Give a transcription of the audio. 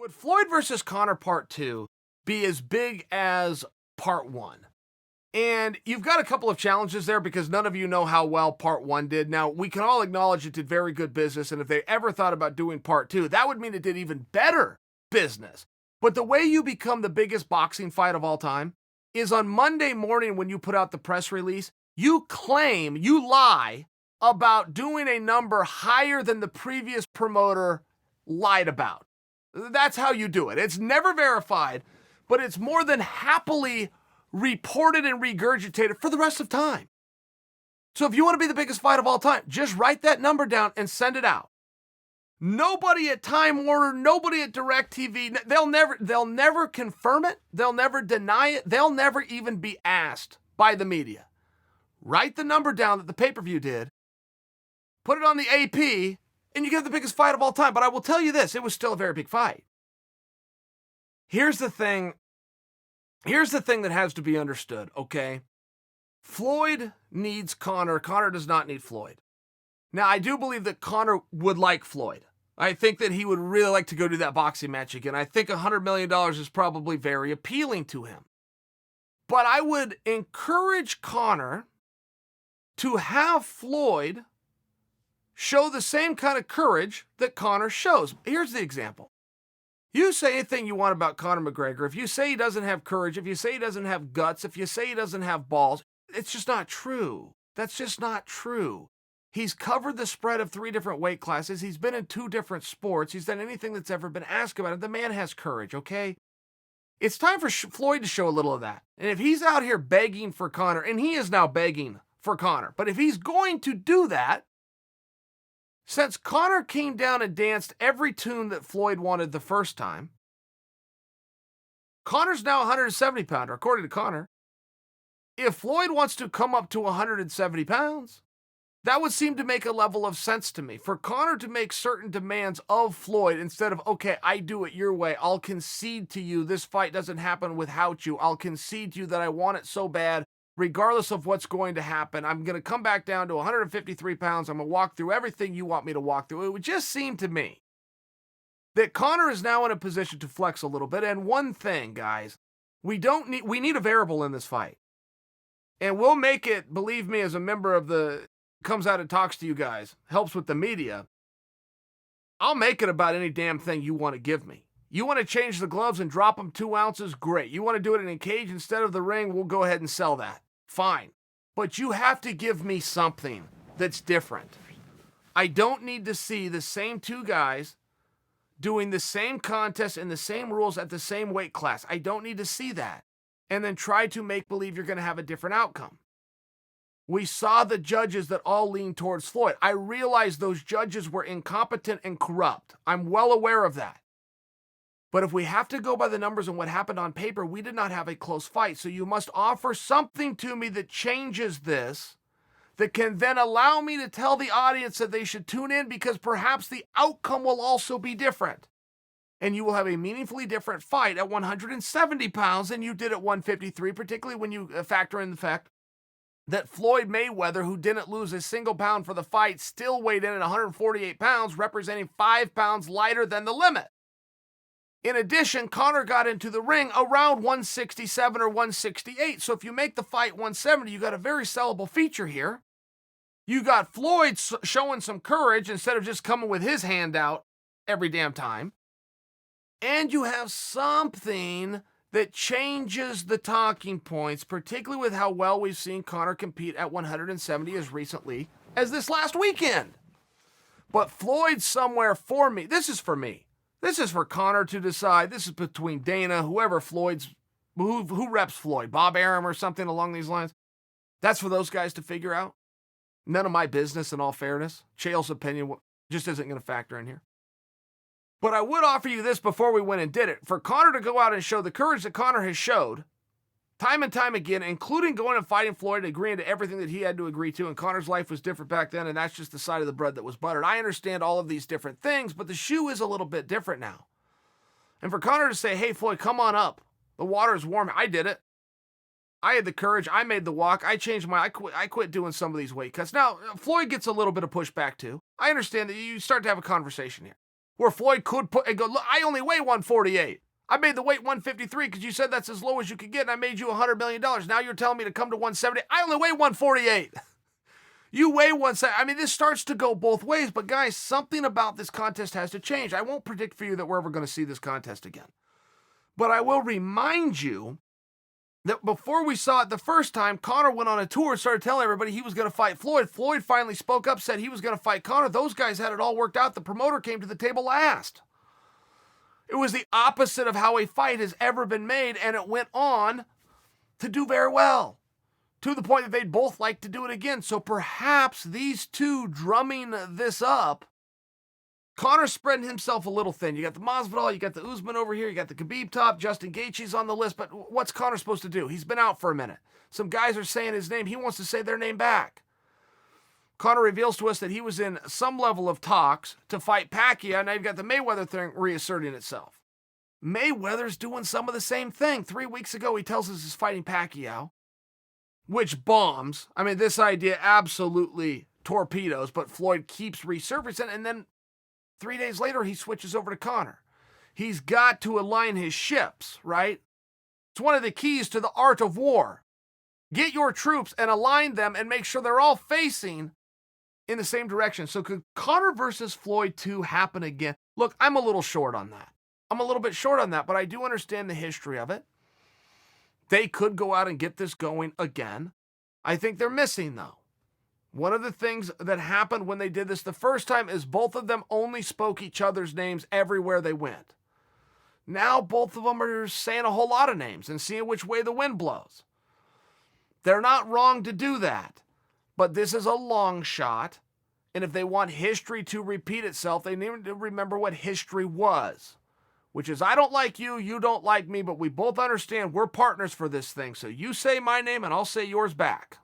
Would Floyd versus Conor part 2 be as big as part 1? And you've got a couple of challenges there because none of you know how well part 1 did. Now, we can all acknowledge it did very good business, and if they ever thought about doing part 2, that would mean it did even better business. But the way you become the biggest boxing fight of all time is on Monday morning when you put out the press release, you lie about doing a number higher than the previous promoter lied about. That's how you do it. It's never verified, but it's more than happily reported and regurgitated for the rest of time. So if you want to be the biggest fight of all time, just write that number down and send it out. Nobody at Time Warner, nobody at DirecTV, they'll never confirm it. They'll never deny it. They'll never even be asked by the media. Write the number down that the pay-per-view did, put it on the AP, and you get the biggest fight of all time. But I will tell you this, it was still a very big fight. Here's the thing that has to be understood, okay? Floyd needs Conor. Conor does not need Floyd. Now, I do believe that Conor would like Floyd. I think that he would really like to go do that boxing match again. I think $100 million is probably very appealing to him. But I would encourage Conor to have Floyd show the same kind of courage that Conor shows. Here's the example. You say anything you want about Conor McGregor. If you say he doesn't have courage, if you say he doesn't have guts, if you say he doesn't have balls, it's just not true. That's just not true. He's covered the spread of 3 different weight classes. He's been in 2 different sports. He's done anything that's ever been asked about him. The man has courage, okay? It's time for Floyd to show a little of that. And if he's out here begging for Conor, and he is now begging for Conor, but if he's going to do that, since Conor came down and danced every tune that Floyd wanted the first time, Conor's now a 170-pounder, according to Conor. If Floyd wants to come up to 170 pounds, that would seem to make a level of sense to me. For Conor to make certain demands of Floyd instead of, okay, I do it your way. I'll concede to you this fight doesn't happen without you. I'll concede to you that I want it so bad, regardless of what's going to happen. I'm going to come back down to 153 pounds. I'm going to walk through everything you want me to walk through. It would just seem to me that Conor is now in a position to flex a little bit. And one thing, guys, we need a variable in this fight. And we'll make it, believe me, as a member of the comes out and talks to you guys, helps with the media, I'll make it about any damn thing you want to give me. You want to change the gloves and drop them 2 ounces? Great. You want to do it in a cage instead of the ring? We'll go ahead and sell that. Fine. But you have to give me something that's different. I don't need to see the same 2 guys doing the same contest and the same rules at the same weight class. I don't need to see that. And then try to make believe you're going to have a different outcome. We saw the judges that all leaned towards Floyd. I realize those judges were incompetent and corrupt. I'm well aware of that. But if we have to go by the numbers and what happened on paper, we did not have a close fight. So you must offer something to me that changes this, that can then allow me to tell the audience that they should tune in because perhaps the outcome will also be different. And you will have a meaningfully different fight at 170 pounds than you did at 153, particularly when you factor in the fact that Floyd Mayweather, who didn't lose a single pound for the fight, still weighed in at 148 pounds, representing 5 pounds lighter than the limit. In addition, Conor got into the ring around 167 or 168. So if you make the fight 170, you got a very sellable feature here. You got Floyd showing some courage instead of just coming with his hand out every damn time. And you have something that changes the talking points, particularly with how well we've seen Conor compete at 170 as recently as this last weekend. But Floyd somewhere for me. This is for me. This is for Conor to decide. This is between Dana, who reps Floyd, Bob Arum or something along these lines. That's for those guys to figure out. None of my business, in all fairness. Chael's opinion just isn't going to factor in here. But I would offer you this before we went and did it. For Conor to go out and show the courage that Conor has showed, time and time again, including going and fighting Floyd and agreeing to everything that he had to agree to, and Conor's life was different back then, and that's just the side of the bread that was buttered. I understand all of these different things, but the shoe is a little bit different now. And for Conor to say, hey, Floyd, come on up. The water is warm. I did it. I had the courage. I made the walk. I quit doing some of these weight cuts. Now, Floyd gets a little bit of pushback too. I understand that you start to have a conversation here. where Floyd could put and go, look, I only weigh 148. I made the weight 153 because you said that's as low as you could get, and I made you $100 million. Now you're telling me to come to 170. I only weigh 148. You weigh 170. I mean, this starts to go both ways, but guys, something about this contest has to change. I won't predict for you that we're ever going to see this contest again. But I will remind you that before we saw it the first time, Conor went on a tour and started telling everybody he was going to fight Floyd. Floyd finally spoke up, said he was going to fight Conor. Those guys had it all worked out. The promoter came to the table last. It was the opposite of how a fight has ever been made, and it went on to do very well, to the point that they'd both like to do it again. So perhaps these two drumming this up, Conor's spreading himself a little thin. You got the Masvidal, you got the Usman over here, you got the Khabib top, Justin Gaethje's on the list, but what's Conor supposed to do? He's been out for a minute. Some guys are saying his name. He wants to say their name back. Conor reveals to us that he was in some level of talks to fight Pacquiao. Now you've got the Mayweather thing reasserting itself. Mayweather's doing some of the same thing. 3 weeks ago, he tells us he's fighting Pacquiao, which bombs. I mean, this idea absolutely torpedoes, but Floyd keeps resurfacing, and then 3 days later, he switches over to Conor. He's got to align his ships, right? It's one of the keys to the art of war. Get your troops and align them and make sure they're all facing in the same direction. So could Conor versus Floyd 2 happen again? Look, I'm a little short on that. I'm a little bit short on that, but I do understand the history of it. They could go out and get this going again. I think they're missing, though. One of the things that happened when they did this the first time is both of them only spoke each other's names everywhere they went. Now both of them are saying a whole lot of names and seeing which way the wind blows. They're not wrong to do that. But this is a long shot, and if they want history to repeat itself, they need to remember what history was, which is I don't like you, you don't like me, but we both understand we're partners for this thing, so you say my name and I'll say yours back.